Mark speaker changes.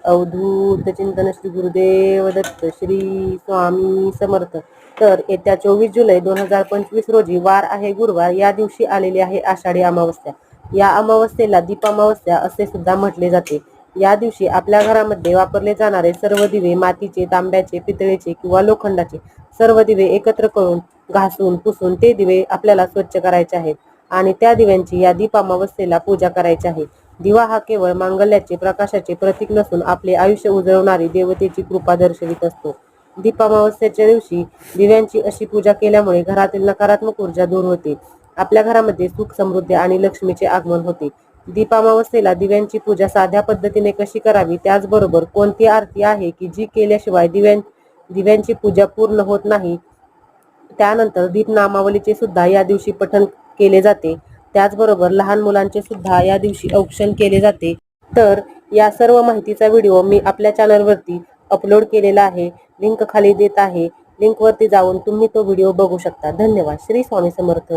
Speaker 1: अवधूत चिंतन श्री गुरुदेव दत्त श्री स्वामी समर्थ। तर येत्या 24 जुलै 2025 रोजी वार आहे गुरुवार। या दिवशी आलेली आहे आषाढी अमावस्या। या अमावस्येला दीपामावस्या असे सुद्धा म्हटले जाते। या दिवशी आपल्या घरामध्ये वापरले जाणारे सर्व दिवे मातीचे, तांब्याचे, पितळेचे किंवा लोखंडाचे सर्व दिवे एकत्र करून घासून पुसून ते दिवे आपल्याला स्वच्छ करायचे आहेत आणि त्या दिव्यांची या दीपामावस्येला पूजा करायची आहे। दिवा हा केवळ मांगल्याचे प्रकाशाचे प्रतीक नसून आपले आयुष्य उजळवणारी देवतेची कृपा दर्शवित असतो। दीपामावस्येच्या दिवशी दिव्यांची अशी पूजा केल्यामुळे घरातील नकारात्मक ऊर्जा दूर होते, आपल्या घरामध्ये सुख, समृद्धी आणि लक्ष्मीचे आगमन होते। दीपामावस्येला दिव्यांची पूजा साध्या पद्धतीने कशी करावी, त्याचबरोबर कोणती आरती आहे की जी केल्याशिवाय दिव्यांची पूजा पूर्ण होत नाही, त्यानंतर दीपनामावलीचे सुद्धा या दिवशी पठण केले जाते, त्याचबरोबर लहान मुलांचे सुद्धा या दिवशी औक्षण केले जाते। तर या सर्व माहितीचा व्हिडिओ मी आपल्या चॅनलवरती अपलोड केलेला आहे, लिंक खाली देत आहे। लिंकवरती जाऊन तुम्ही तो व्हिडिओ बघू शकता। धन्यवाद। श्री स्वामी समर्थ।